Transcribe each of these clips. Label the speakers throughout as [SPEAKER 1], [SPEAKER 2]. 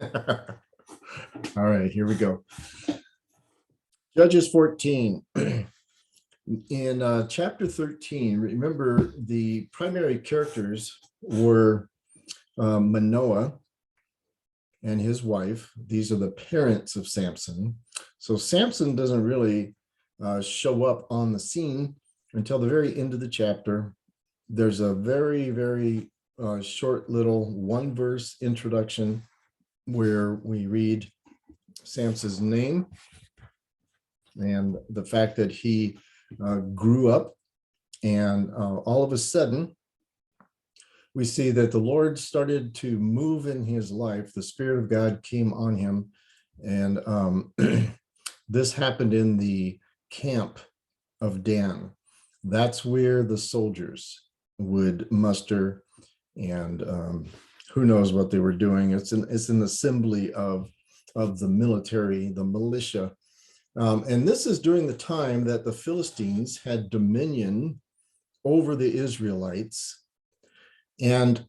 [SPEAKER 1] All right, here we go. Judges 14. In chapter 13, remember the primary characters were Manoah and his wife. These are the parents of Samson. So Samson doesn't really show up on the scene until the very end of the chapter. There's a very, very short little one-verse introduction where we read Samson's name and the fact that he grew up, and all of a sudden we see that the Lord started to move in his life. The Spirit of God came on him, and this happened in the camp of Dan. That's where the soldiers would muster, and who knows what they were doing. It's an assembly of the military, the militia. And this is during the time that the Philistines had dominion over the Israelites. And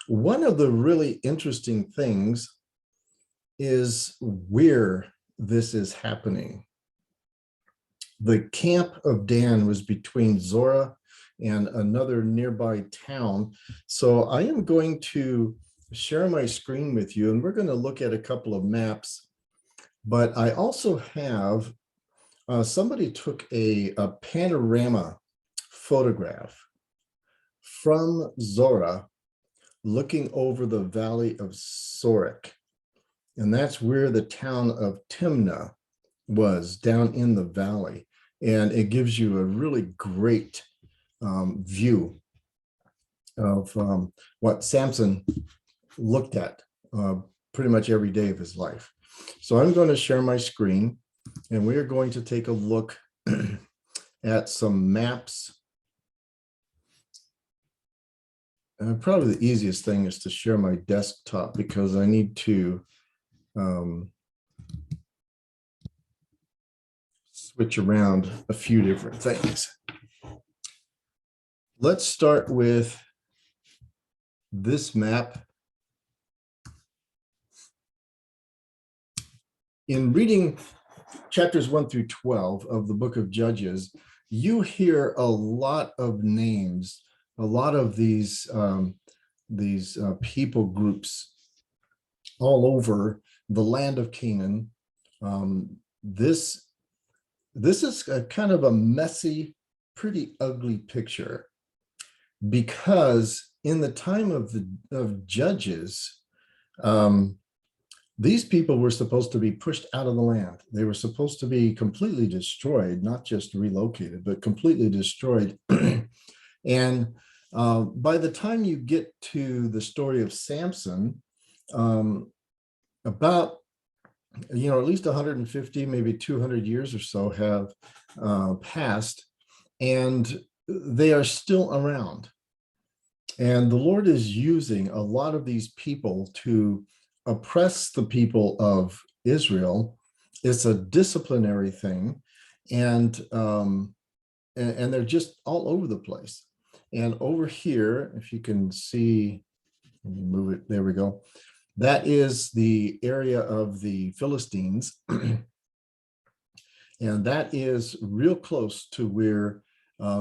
[SPEAKER 1] one of the really interesting things is where this is happening. The camp of Dan was between Zorah and another nearby town. So I am going to share my screen with you, and we're going to look at a couple of maps. But I also have, somebody took a panorama photograph from Zorah looking over the Valley of Sorek. And that's where the town of Timnah was, down in the valley. And it gives you a really great view of what Samson looked at pretty much every day of his life. So I'm going to share my screen, and we are going to take a look at some maps. Probably the easiest thing is to share my desktop because I need to switch around a few different things. Let's start with this map. In reading chapters 1 through 12 of the book of Judges, you hear a lot of names, a lot of these people groups all over the land of Canaan. This is a kind of a messy, pretty ugly picture, because in the time of Judges, these people were supposed to be pushed out of the land. They were supposed to be completely destroyed, not just relocated, but completely destroyed. And by the time you get to the story of Samson, about, at least 150, maybe 200 years or so have passed, and they are still around. And the Lord is using a lot of these people to oppress the people of Israel. It's a disciplinary thing, and they're just all over the place. And over here, if you can see, let me move it, there we go. That is the area of the Philistines. And that is real close to where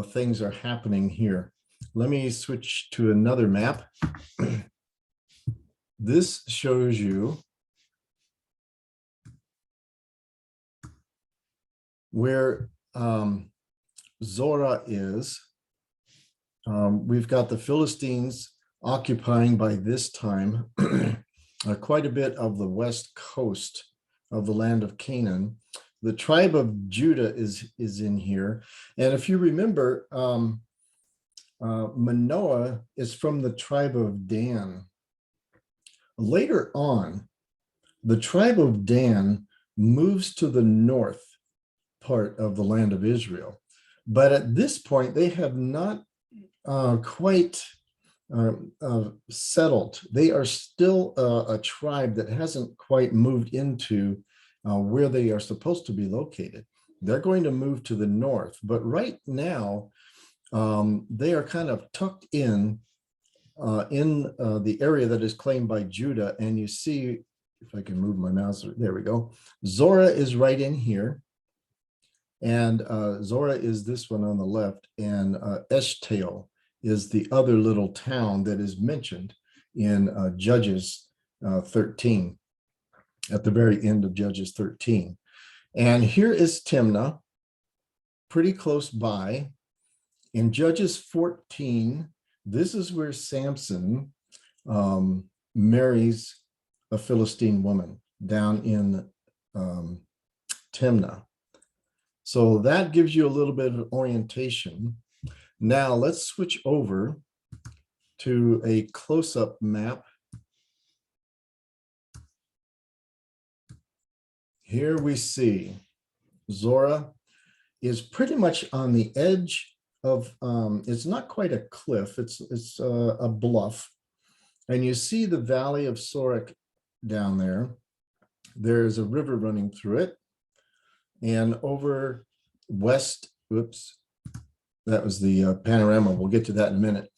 [SPEAKER 1] things are happening here. Let me switch to another map. This shows you where Zorah is. We've got the Philistines occupying by this time quite a bit of the west coast of the land of Canaan. The tribe of Judah is in here. And if you remember, Manoah is from the tribe of Dan. Later on, the tribe of Dan moves to the north part of the land of Israel. But at this point, they have not quite settled. They are still a tribe that hasn't quite moved into where they are supposed to be located. They're going to move to the north, but right now they are kind of tucked in the area that is claimed by Judah. And you see if I can move my mouse, there we go. Zorah is right in here. And Zorah is this one on the left, and Eshtaol is the other little town that is mentioned in Judges 13, at the very end of Judges 13. And here is Timnah, pretty close by. In Judges 14, this is where Samson marries a Philistine woman down in Timnah. So that gives you a little bit of orientation. Now let's switch over to a close-up map. Here we see Zorah is pretty much on the edge of, it's not quite a cliff, it's a bluff. And you see the Valley of Sorek down there. There's a river running through it. And over west, whoops, that was the panorama. We'll get to that in a minute.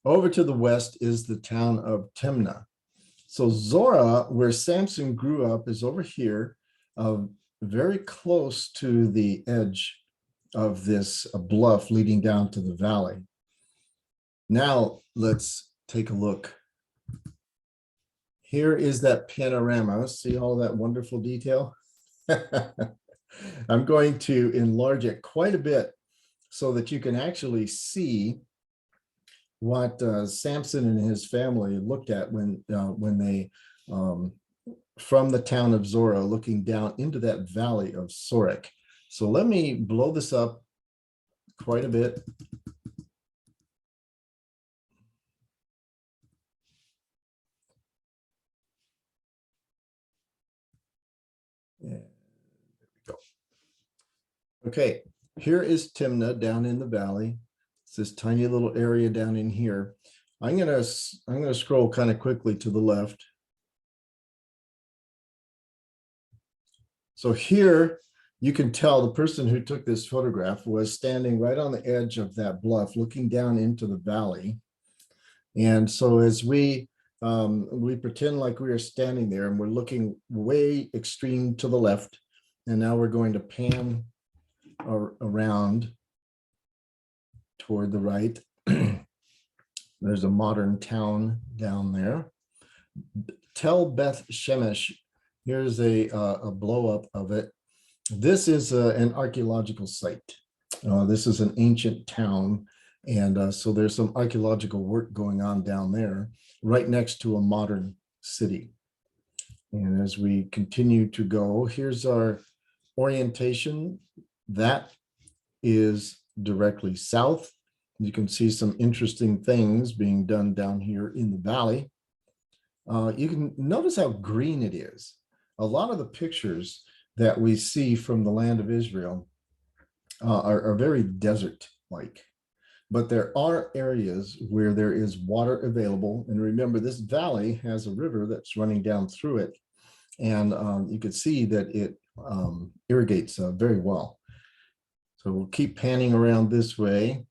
[SPEAKER 1] Over to the west is the town of Timnah. So Zorah, where Samson grew up, is over here, very close to the edge of this bluff leading down to the valley. Now let's take a look. Here is that panorama. See all that wonderful detail? I'm going to enlarge it quite a bit so that you can actually see what Samson and his family looked at when they, from the town of Zorah, looking down into that Valley of Sorek. So let me blow this up quite a bit. Yeah. Okay, here is Timnah down in the valley. It's this tiny little area down in here. I'm gonna scroll kind of quickly to the left. So here you can tell the person who took this photograph was standing right on the edge of that bluff, looking down into the valley. And so as we pretend like we are standing there and we're looking way extreme to the left, and now we're going to pan around toward the right. There's a modern town down there. Tel Beth Shemesh. Here's a blow up of it. This is an archaeological site. This is an ancient town. And so there's some archaeological work going on down there, right next to a modern city. And as we continue to go, here's our orientation. That is directly south. You can see some interesting things being done down here in the valley. You can notice how green it is. A lot of the pictures that we see from the land of Israel are very desert-like. But there are areas where there is water available. And remember, this valley has a river that's running down through it. And you can see that it irrigates very well. So we'll keep panning around this way.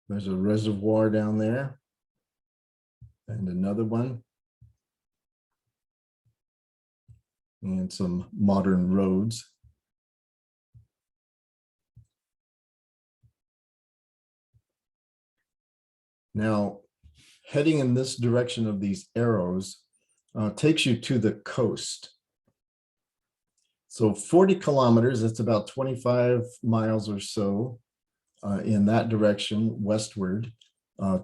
[SPEAKER 1] There's a reservoir down there and another one. And some modern roads. Now, heading in this direction of these arrows takes you to the coast. So 40 kilometers, that's about 25 miles or so in that direction westward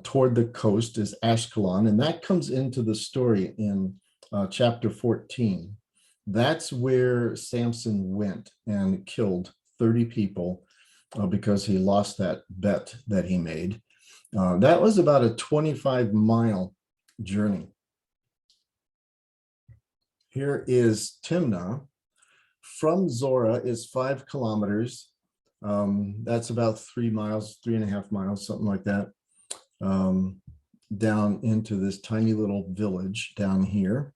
[SPEAKER 1] toward the coast is Ashkelon. And that comes into the story in chapter 14. That's where Samson went and killed 30 people because he lost that bet that he made. That was about a 25-mile journey. Here is Timnah. From Zorah is 5 kilometers. That's about 3 miles, 3.5 miles, something like that, down into this tiny little village down here.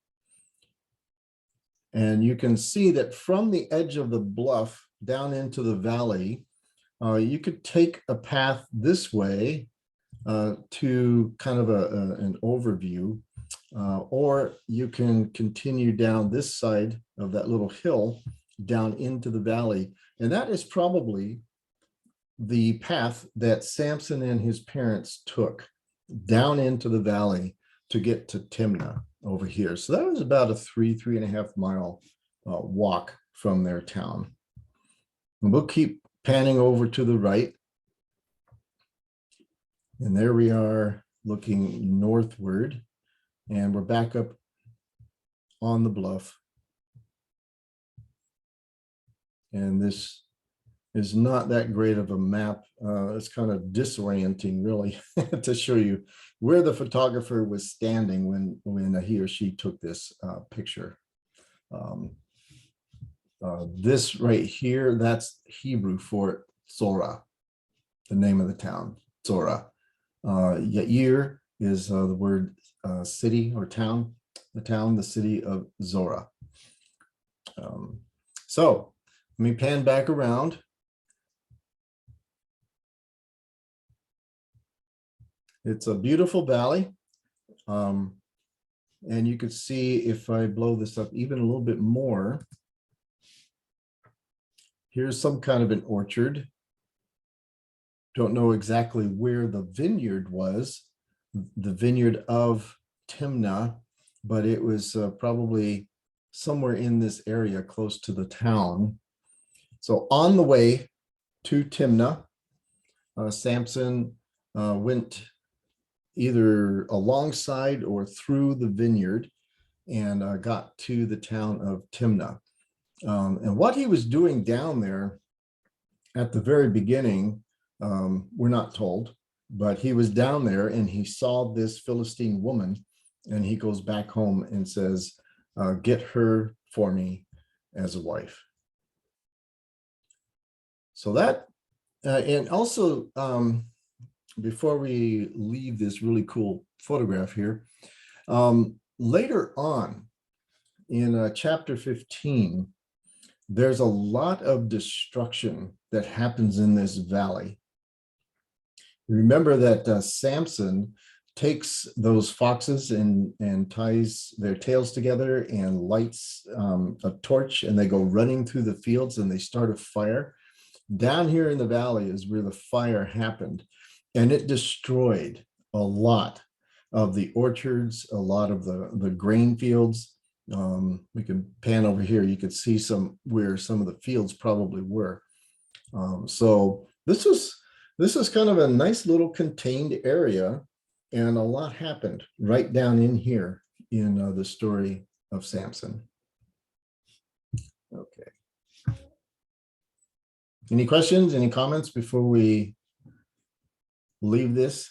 [SPEAKER 1] And you can see that from the edge of the bluff down into the valley, you could take a path this way to kind of an overview. or you can continue down this side of that little hill down into the valley. And that is probably the path that Samson and his parents took down into the valley to get to Timnah over here. So that was about a 3.5 mile walk from their town. And we'll keep panning over to the right. And there we are looking northward, and we're back up on the bluff. And this is not that great of a map. It's kind of disorienting, really, to show you where the photographer was standing when he or she took this picture. This right here, that's Hebrew for Zorah, the name of the town, Zorah. Yair is the word city or town, the city of Zorah. So let me pan back around. It's a beautiful valley. And you can see if I blow this up even a little bit more, here's some kind of an orchard. Don't know exactly where the vineyard was, the vineyard of Timnah, but it was probably somewhere in this area close to the town. So on the way to Timnah, Samson went either alongside or through the vineyard and got to the town of Timnah. And what he was doing down there at the very beginning, we're not told, but he was down there and he saw this Philistine woman, and he goes back home and says, get her for me as a wife. So that, and also, before we leave this really cool photograph here, later on in chapter 15, there's a lot of destruction that happens in this valley. Remember that Samson takes those foxes and ties their tails together and lights a torch, and they go running through the fields and they start a fire. Down here in the valley is where the fire happened, and it destroyed a lot of the orchards, a lot of the grain fields. We can pan over here. You could see where some of the fields probably were. So this is kind of a nice little contained area, and a lot happened right down in here in the story of Samson. Okay. Any questions, any comments before we leave this?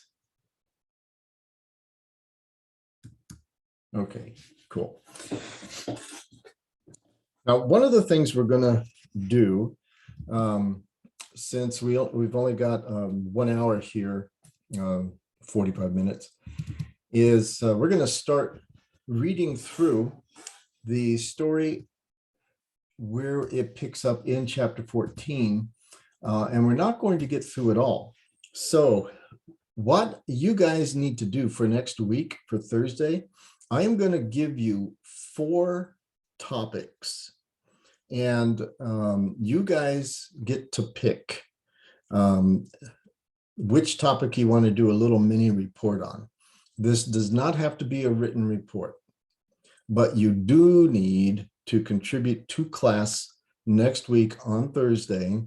[SPEAKER 1] Okay, cool. Now, one of the things we're going to do, since we've only got 1 hour here, 45 minutes, is we're going to start reading through the story where it picks up in chapter 14, and we're not going to get through it all. So what you guys need to do for next week, for Thursday, I am going to give you 4 topics, and you guys get to pick which topic you want to do a little mini report on. This does not have to be a written report, but you do need to contribute to class next week on Thursday.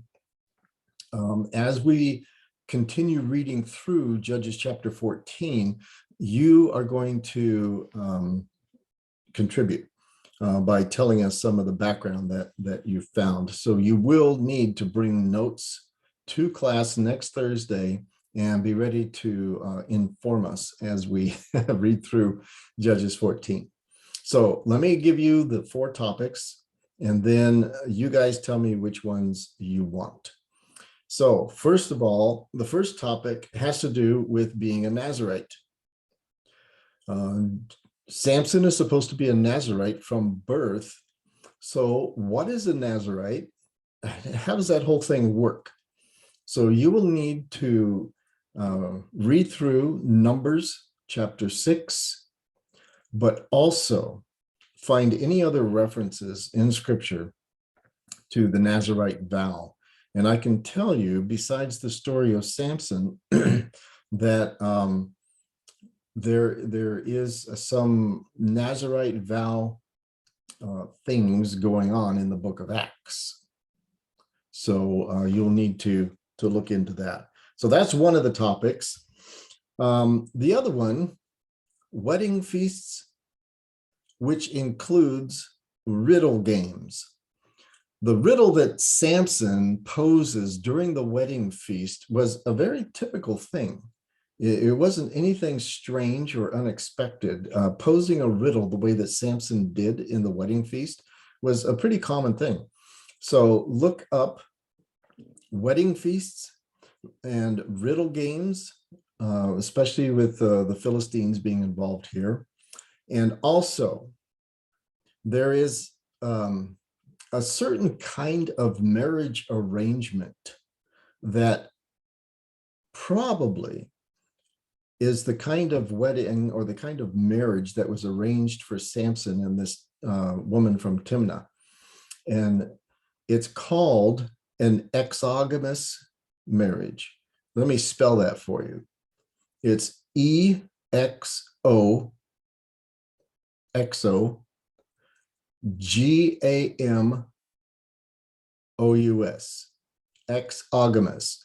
[SPEAKER 1] As we continue reading through Judges chapter 14, you are going to contribute by telling us some of the background that you found. So you will need to bring notes to class next Thursday and be ready to inform us as we read through Judges 14. So let me give you the 4 topics, and then you guys tell me which ones you want. So first of all, the first topic has to do with being a Nazarite. Samson is supposed to be a Nazarite from birth. So what is a Nazarite? How does that whole thing work? So you will need to read through Numbers chapter 6, but also find any other references in Scripture to the Nazarite vow. And I can tell you, besides the story of Samson, that there is some Nazarite vow things going on in the book of Acts. So you'll need to look into that. So that's one of the topics. The other one, wedding feasts, which includes riddle games. The riddle that Samson poses during the wedding feast was a very typical thing. It wasn't anything strange or unexpected. Posing a riddle the way that Samson did in the wedding feast was a pretty common thing. So look up wedding feasts and riddle games, especially with the Philistines being involved here. And also, there is a certain kind of marriage arrangement that probably is the kind of wedding or the kind of marriage that was arranged for Samson and this woman from Timnah. And it's called an exogamous marriage. Let me spell that for you. It's E-X-O, G-A-M-O-U-S, exogamous.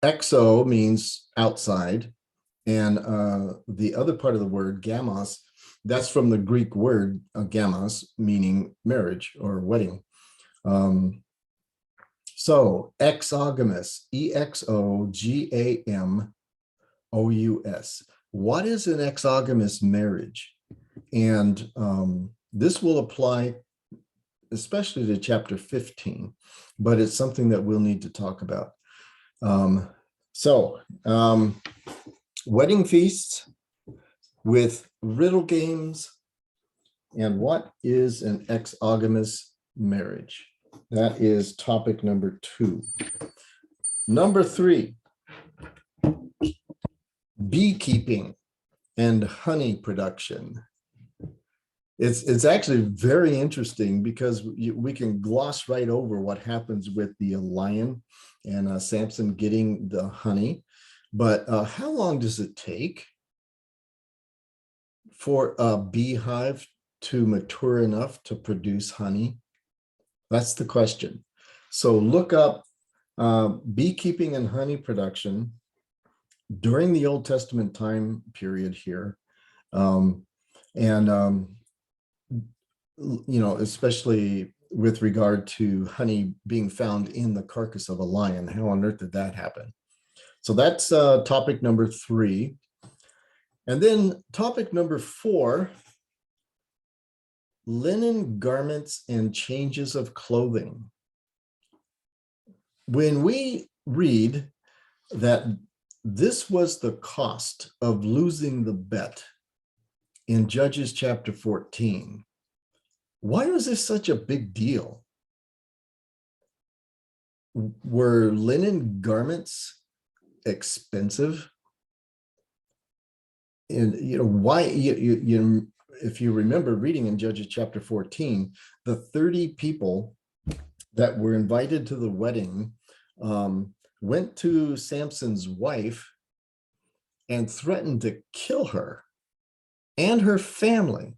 [SPEAKER 1] Exo means outside, and the other part of the word, gamos, that's from the Greek word gamos, meaning marriage or wedding. So exogamous, E-X-O-G-A-M-O-U-S. What is an exogamous marriage? And this will apply especially to chapter 15, but it's something that we'll need to talk about. Wedding feasts with riddle games, and what is an exogamous marriage? That is topic number 2. Number 3, beekeeping and honey production. It's actually very interesting because we can gloss right over what happens with the lion and Samson getting the honey. But how long does it take for a beehive to mature enough to produce honey? That's the question. So look up beekeeping and honey production during the Old Testament time period here. Especially with regard to honey being found in the carcass of a lion. How on earth did that happen? So that's topic number 3. And then topic number 4, linen garments and changes of clothing. When we read that this was the cost of losing the bet in Judges chapter 14, why was this such a big deal? Were linen garments expensive? And why? If you remember reading in Judges chapter 14, the 30 people that were invited to the wedding went to Samson's wife and threatened to kill her and her family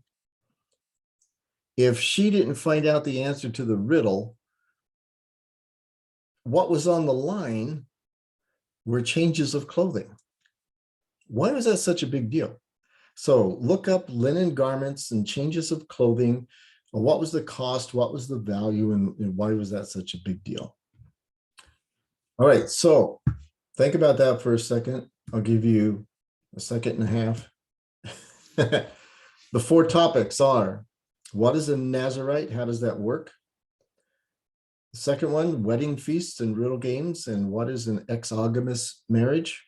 [SPEAKER 1] if she didn't find out the answer to the riddle. What was on the line were changes of clothing. Why was that such a big deal? So look up linen garments and changes of clothing. What was the cost? What was the value? And why was that such a big deal? All right, so think about that for a second. I'll give you a second and a half. The 4 topics are, what is a Nazarite? How does that work? The second one, wedding feasts and riddle games, and what is an exogamous marriage?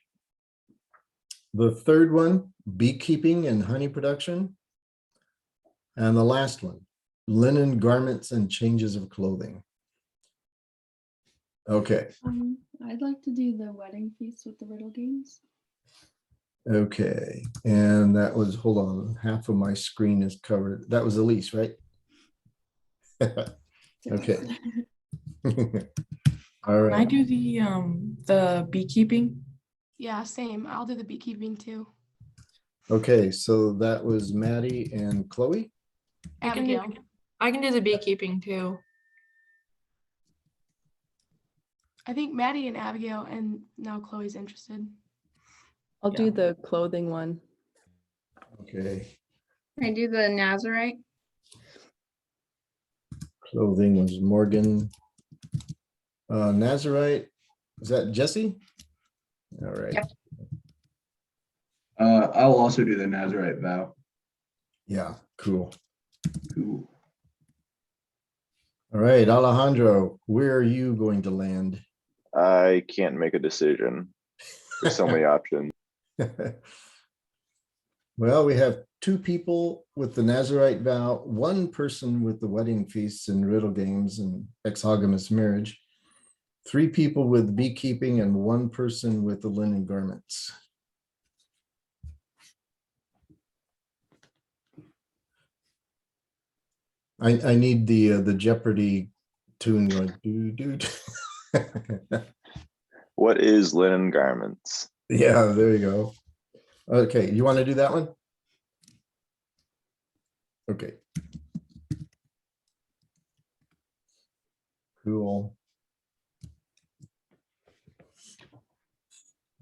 [SPEAKER 1] The third one, beekeeping and honey production. And the last one, linen garments and changes of clothing. Okay.
[SPEAKER 2] I'd like to do the wedding feast with the riddle games.
[SPEAKER 1] Okay, and that was, hold on, half of my screen is covered. That was Elise, right? Okay. All
[SPEAKER 2] Can I
[SPEAKER 1] right.
[SPEAKER 2] do the beekeeping?
[SPEAKER 3] Yeah, same. I'll do the beekeeping too.
[SPEAKER 1] Okay, so that was Maddie and Chloe.
[SPEAKER 3] Abigail.
[SPEAKER 2] I can do the beekeeping too.
[SPEAKER 3] I think Maddie and Abigail, and now Chloe's interested.
[SPEAKER 4] I'll
[SPEAKER 2] Yeah.
[SPEAKER 4] do the clothing one.
[SPEAKER 1] Okay,
[SPEAKER 5] Can I do the Nazarite?
[SPEAKER 1] clothing was Morgan. Nazarite, is that Jesse? All right.
[SPEAKER 5] Yep.
[SPEAKER 6] I'll also do the Nazarite vow.
[SPEAKER 1] Yeah, cool.
[SPEAKER 6] Cool.
[SPEAKER 1] All right, Alejandro, where are you going to land?
[SPEAKER 7] I can't make a decision. There's so many options.
[SPEAKER 1] Well, we have two people with the Nazarite vow, one person with the wedding feasts and riddle games and exogamous marriage, three people with beekeeping, and one person with the linen garments. I need the Jeopardy tune going. Doo, doo, doo.
[SPEAKER 7] What is linen garments?
[SPEAKER 1] Yeah, there you go. Okay, you want to do that one? Okay. Cool.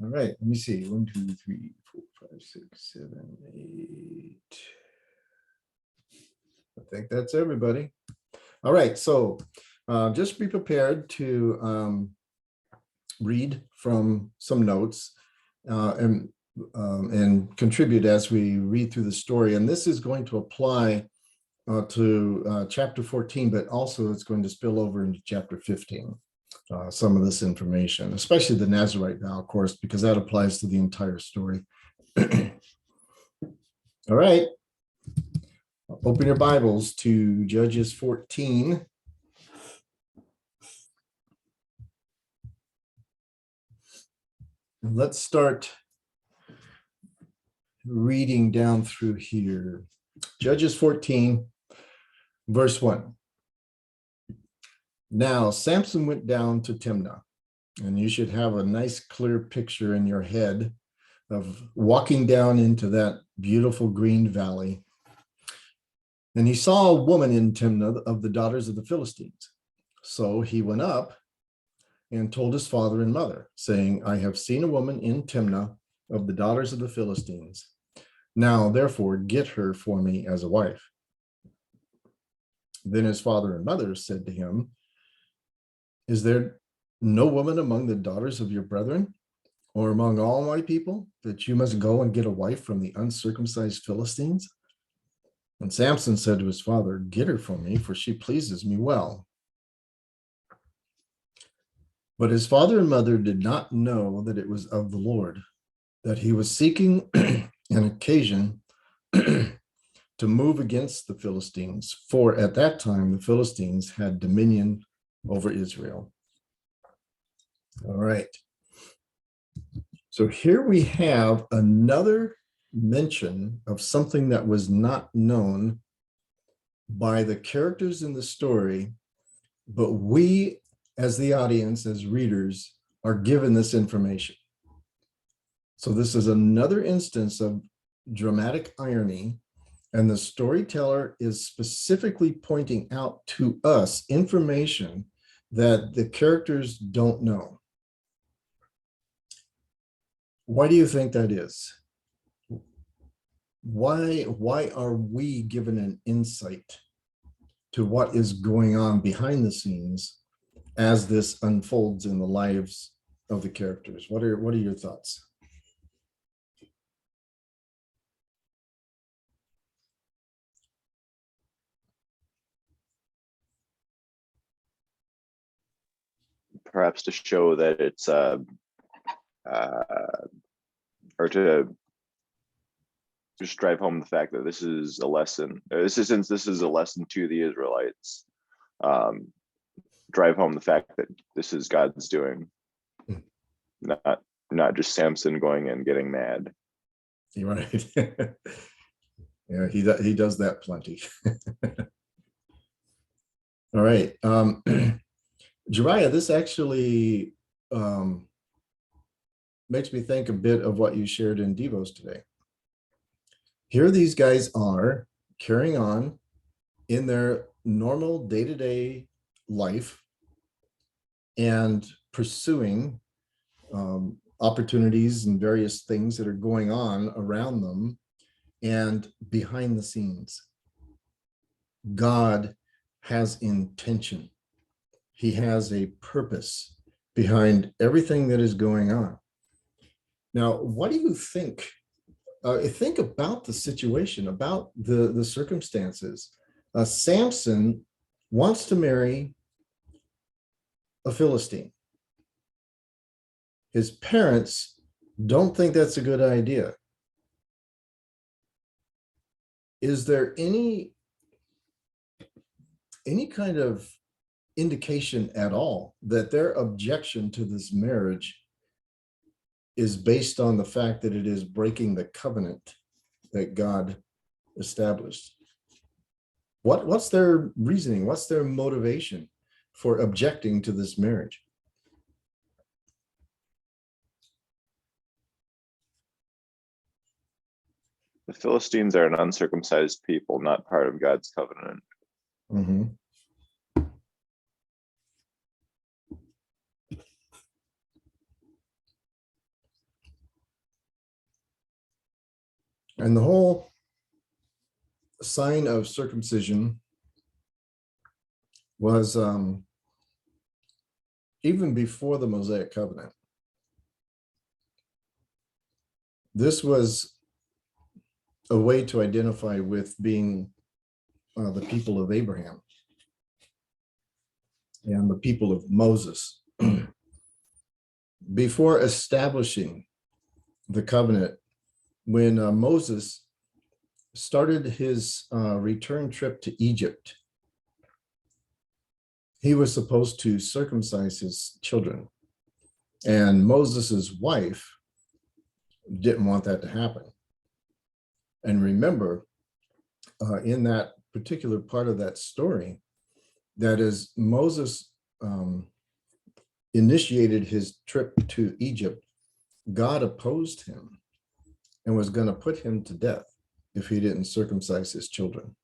[SPEAKER 1] All right, let me see. 1, 2, 3, 4, 5, 6, 7, 8. I think that's everybody. All right, so just be prepared to read from some notes and contribute as we read through the story. And this is going to apply to chapter 14, but also it's going to spill over into chapter 15. Some of this information, especially the Nazarite vow, of course, because that applies to the entire story. All right. Open your Bibles to Judges 14. And let's start reading down through here. Judges 14, verse 1. Now, Samson went down to Timnah, and you should have a nice clear picture in your head of walking down into that beautiful green valley. And he saw a woman in Timnah of the daughters of the Philistines. So he went up and told his father and mother, saying, I have seen a woman in Timnah of the daughters of the Philistines. Now, therefore, get her for me as a wife. Then his father and mother said to him, is there no woman among the daughters of your brethren, or among all my people, that you must go and get a wife from the uncircumcised Philistines? And Samson said to his father, get her for me, for she pleases me well. But his father and mother did not know that it was of the Lord, that he was seeking an occasion to move against the Philistines, for at that time the Philistines had dominion over Israel. All right. So here we have another mention of something that was not known by the characters in the story, but we as the audience, as readers, are given this information. So this is another instance of dramatic irony, and the storyteller is specifically pointing out to us information that the characters don't know. Why do you think that is? Why are we given an insight to what is going on behind the scenes as this unfolds in the lives of the characters? What are your thoughts?
[SPEAKER 7] Perhaps to show that it's or to just drive home the fact that this is a lesson. Since this is a lesson to the Israelites, drive home the fact that this is God's doing, not just Samson going and getting mad.
[SPEAKER 1] You're right. Yeah, he does that plenty. All right. Jariah, this actually makes me think a bit of what you shared in Devos today. Here these guys are carrying on in their normal day-to-day life and pursuing opportunities and various things that are going on around them. And behind the scenes, God has intention. He has a purpose behind everything that is going on. Now, what do you think? Think about the situation, about the circumstances. Samson wants to marry a Philistine. His parents don't think that's a good idea. Is there any kind of indication at all that their objection to this marriage is based on the fact that it is breaking the covenant that God established? What's their reasoning? What's their motivation for objecting to this marriage?
[SPEAKER 7] The Philistines are an uncircumcised people, not part of God's covenant.
[SPEAKER 1] Mhm. And the whole sign of circumcision was even before the Mosaic covenant. This was a way to identify with being the people of Abraham and the people of Moses. Before establishing the covenant, when Moses started his return trip to Egypt, he was supposed to circumcise his children. And Moses's wife didn't want that to happen. And remember, in that particular part of that story, that is, Moses initiated his trip to Egypt, God opposed him and was going to put him to death if he didn't circumcise his children.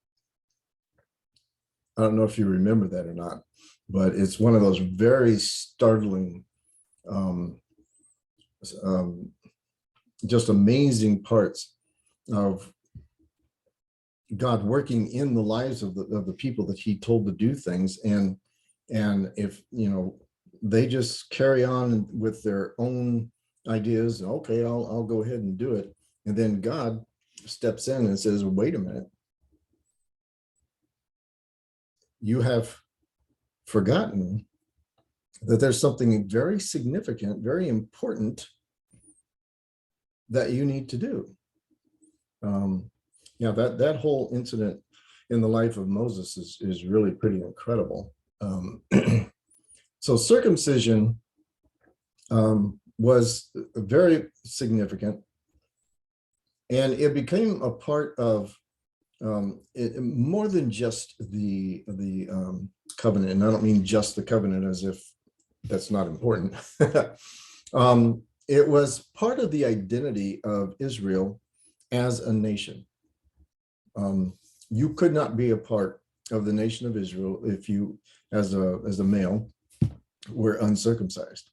[SPEAKER 1] I don't know if you remember that or not, but it's one of those very startling, just amazing parts of God working in the lives of the people that he told to do things. And if, they just carry on with their own ideas, okay, I'll go ahead and do it. And then God steps in and says, wait a minute. You have forgotten that there's something very significant, very important that you need to do. That whole incident in the life of Moses is really pretty incredible. So circumcision was very significant, and it became a part of more than just the covenant. And I don't mean just the covenant as if that's not important. It was part of the identity of Israel as a nation. You could not be a part of the nation of Israel if you, as a male, were uncircumcised.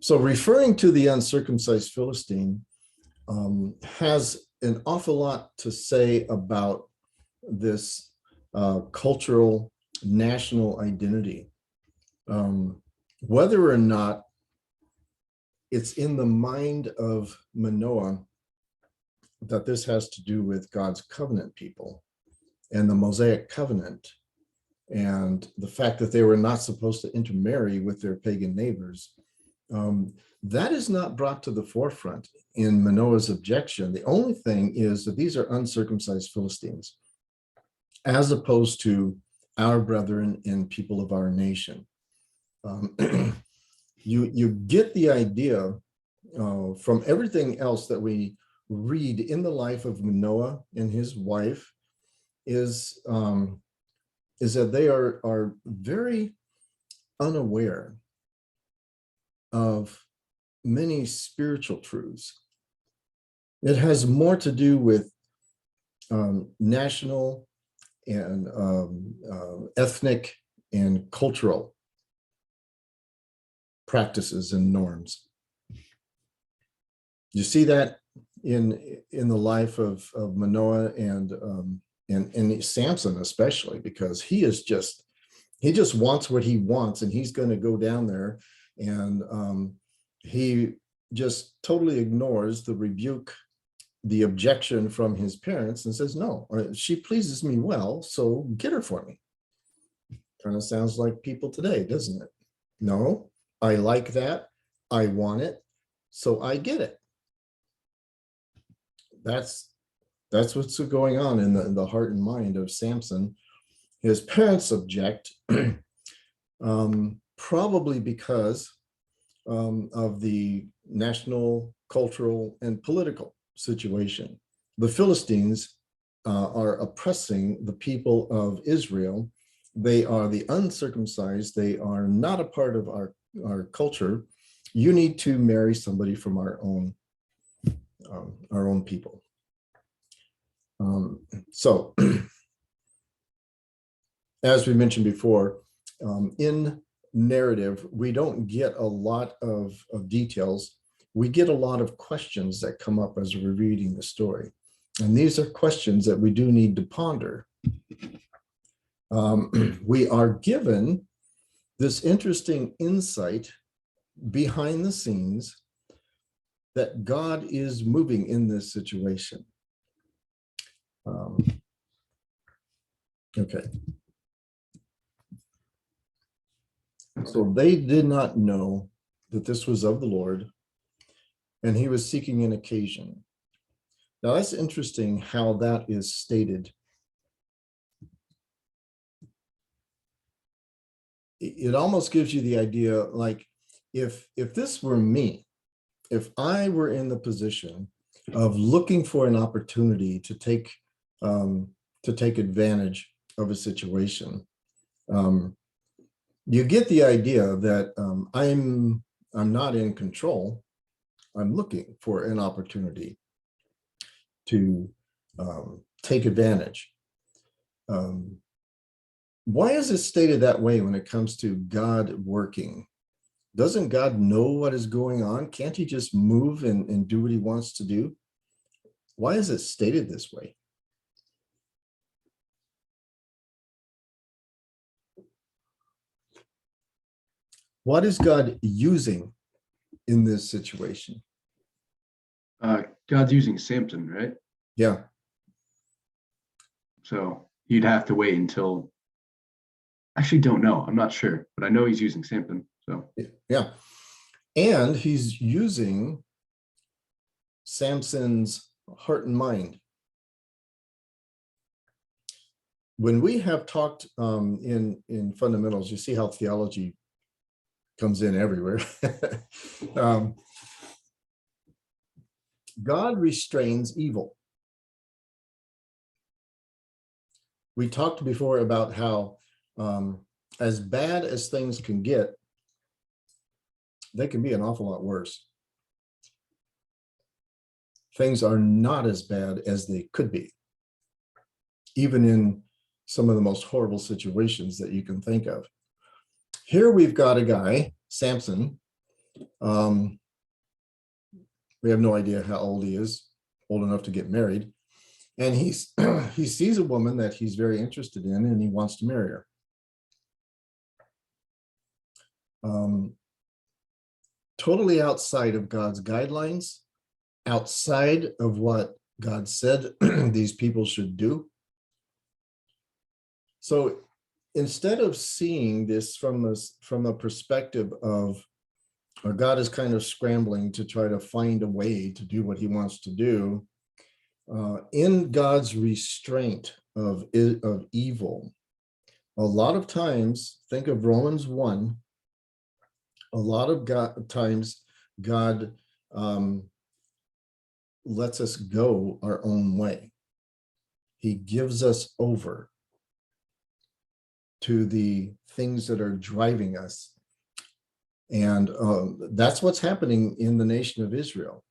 [SPEAKER 1] So referring to the uncircumcised Philistine has an awful lot to say about this cultural national identity. Whether or not it's in the mind of Manoah that this has to do with God's covenant people and the Mosaic covenant, and the fact that they were not supposed to intermarry with their pagan neighbors, that is not brought to the forefront in Manoah's objection. The only thing is that these are uncircumcised Philistines, as opposed to our brethren and people of our nation. You get the idea from everything else that we read in the life of Manoah and his wife is that they are very unaware of many spiritual truths. It has more to do with national and ethnic and cultural practices and norms. You see that in the life of Manoah and Samson, especially because he just wants what he wants, and he's going to go down there, and he just totally ignores the rebuke, the objection from his parents, and says, no, she pleases me well, so get her for me. Kind of sounds like people today, doesn't it? No, I like that, I want it, so I get it. That's what's going on in the heart and mind of Samson. His parents object, probably because of the national, cultural, and political situation. The Philistines are oppressing the people of Israel. They are the uncircumcised. They are not a part of our culture. You need to marry somebody from our own people. So, as we mentioned before, in narrative, we don't get a lot of details. We get a lot of questions that come up as we're reading the story. And these are questions that we do need to ponder. We are given this interesting insight behind the scenes that God is moving in this situation. Okay. So they did not know that this was of the Lord, and he was seeking an occasion. Now that's interesting how that is stated. It almost gives you the idea, like if this were me, if I were in the position of looking for an opportunity to take advantage of a situation, you get the idea that I'm not in control. I'm looking for an opportunity to take advantage. Why is it stated that way when it comes to God working? Doesn't God know what is going on? Can't he just move and do what he wants to do? Why is it stated this way? What is God using in this situation?
[SPEAKER 6] God's using Samson, right?
[SPEAKER 1] Yeah.
[SPEAKER 6] So you'd have to wait until, actually don't know. I'm not sure, but I know he's using Samson. So
[SPEAKER 1] Yeah. And he's using Samson's heart and mind. When we have talked in fundamentals, you see how theology comes in everywhere. God restrains evil. We talked before about how as bad as things can get, they can be an awful lot worse. Things are not as bad as they could be, even in some of the most horrible situations that you can think of. Here we've got a guy, Samson. We have no idea how old he is, old enough to get married. And he sees a woman that he's very interested in, and he wants to marry her. Totally outside of God's guidelines, outside of what God said these people should do. So instead of seeing this from a perspective of God is kind of scrambling to try to find a way to do what he wants to do, in God's restraint of evil, a lot of times, think of Romans 1, a lot of times God lets us go our own way. He gives us over to the things that are driving us. And that's what's happening in the nation of Israel,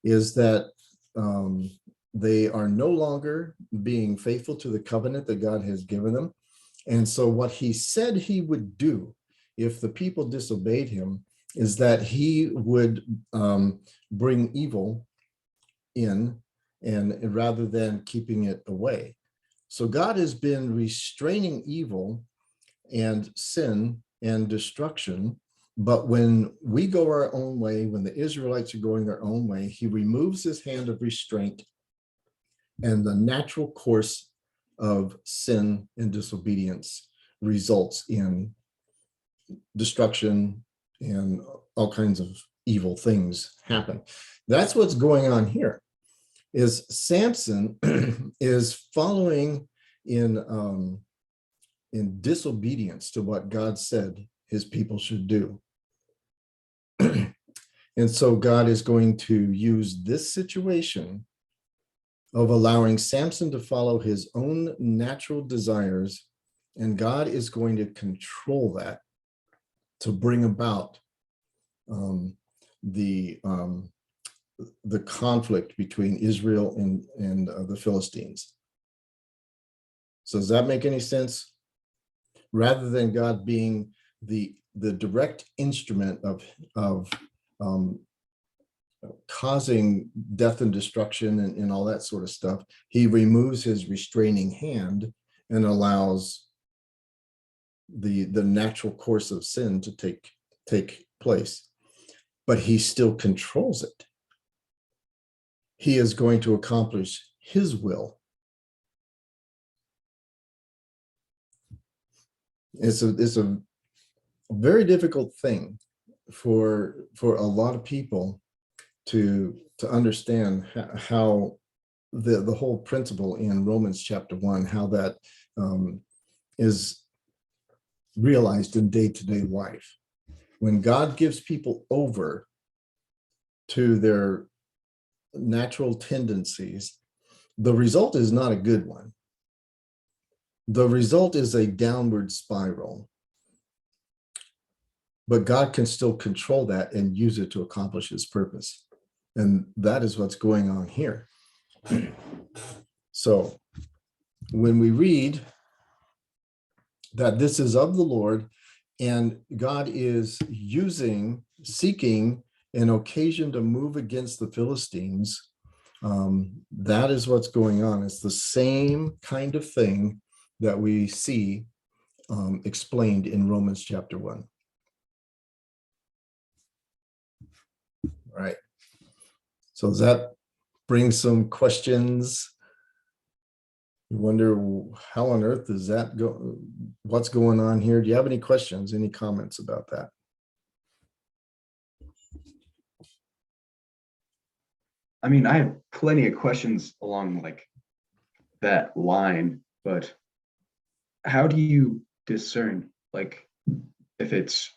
[SPEAKER 1] is that they are no longer being faithful to the covenant that God has given them. And so what he said he would do if the people disobeyed him is that he would bring evil in, and rather than keeping it away. So God has been restraining evil and sin and destruction. But when we go our own way, when the Israelites are going their own way, he removes his hand of restraint, and the natural course of sin and disobedience results in destruction, and all kinds of evil things happen. That's what's going on here. Is Samson is following in disobedience to what God said his people should do. And so God is going to use this situation of allowing Samson to follow his own natural desires, and God is going to control that to bring about the conflict between Israel and the Philistines. So does that make any sense? Rather than God being the direct instrument of causing death and destruction and all that sort of stuff, he removes his restraining hand and allows the natural course of sin to take place. But he still controls it. He is going to accomplish his will. It's a very difficult thing for a lot of people to understand how the whole principle in Romans chapter 1, how that is realized in day-to-day life. When God gives people over to their natural tendencies, the result is not a good one. The result is a downward spiral. But God can still control that and use it to accomplish his purpose. And that is what's going on here. So when we read that this is of the Lord, and God is seeking an occasion to move against the Philistines, that is what's going on. It's the same kind of thing that we see explained in Romans chapter 1. All right. So does that bring some questions? You wonder how on earth does that go? What's going on here? Do you have any questions, any comments about that?
[SPEAKER 6] I mean, I have plenty of questions along like that line, but how do you discern, like, if it's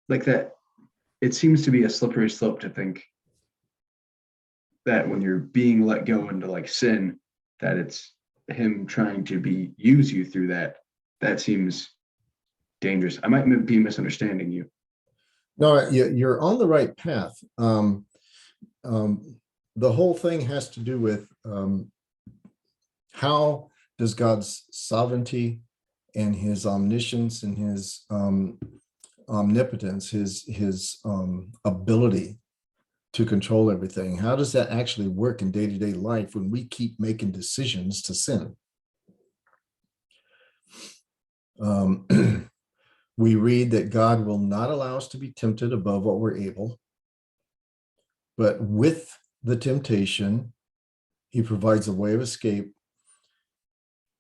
[SPEAKER 6] like that? It seems to be a slippery slope to think that when you're being let go into like sin, that it's him trying to use you through that. That seems dangerous. I might be misunderstanding you.
[SPEAKER 1] No, you're on the right path. The whole thing has to do with how does God's sovereignty and his omniscience and his omnipotence, his ability to control everything, how does that actually work in day-to-day life when we keep making decisions to sin? We read that God will not allow us to be tempted above what we're able, but with the temptation, he provides a way of escape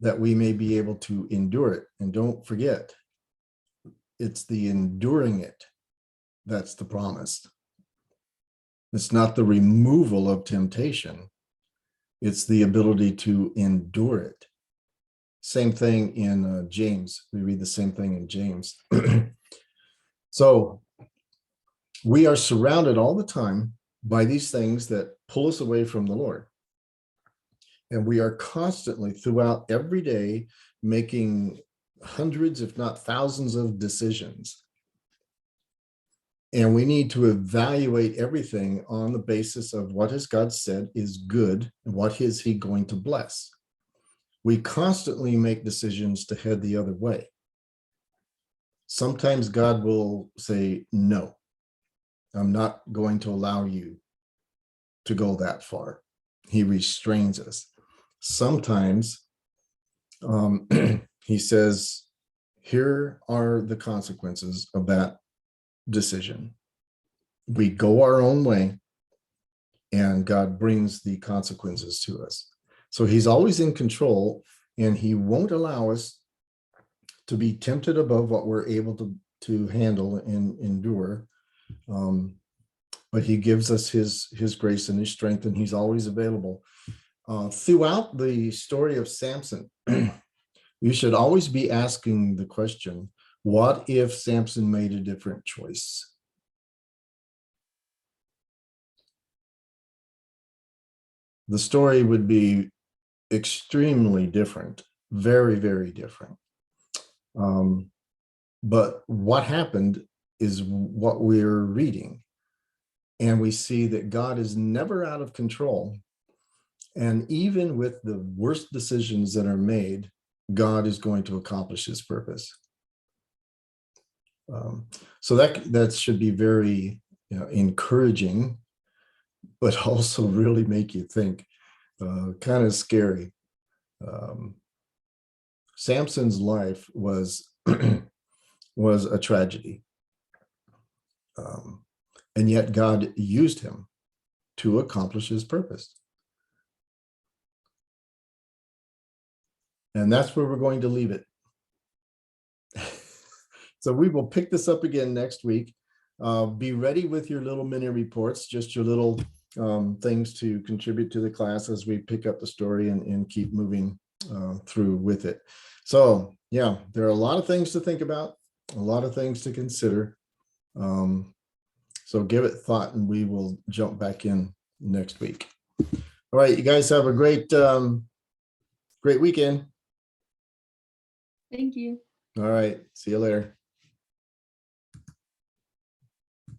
[SPEAKER 1] that we may be able to endure it. And don't forget, it's the enduring it that's the promise. It's not the removal of temptation. It's the ability to endure it. Same thing in James. We read the same thing in James. So we are surrounded all the time by these things that pull us away from the Lord. And we are constantly throughout every day making hundreds, if not thousands of decisions. And we need to evaluate everything on the basis of what has God said is good and what is he going to bless. We constantly make decisions to head the other way. Sometimes God will say, no, I'm not going to allow you to go that far. He restrains us. Sometimes he says, here are the consequences of that decision. We go our own way and God brings the consequences to us. So he's always in control, and he won't allow us to be tempted above what we're able to handle and endure. But he gives us his grace and his strength, and he's always available. Throughout the story of Samson, you should always be asking the question, what if Samson made a different choice? The story would be extremely different, very, very different. But what happened is what we're reading. And we see that God is never out of control. And even with the worst decisions that are made, God is going to accomplish his purpose. So that should be very encouraging, but also really make you think. Kind of scary. Samson's life was was a tragedy, and yet God used him to accomplish his purpose. And that's where we're going to leave it. So we will pick this up again next week. Be ready with your little mini reports, just your little things to contribute to the class as we pick up the story and keep moving through with it. So yeah, there are a lot of things to think about, a lot of things to consider. So give it thought, and we will jump back in next week. All right, you guys have a great weekend.
[SPEAKER 5] Thank you.
[SPEAKER 1] All right, see you later.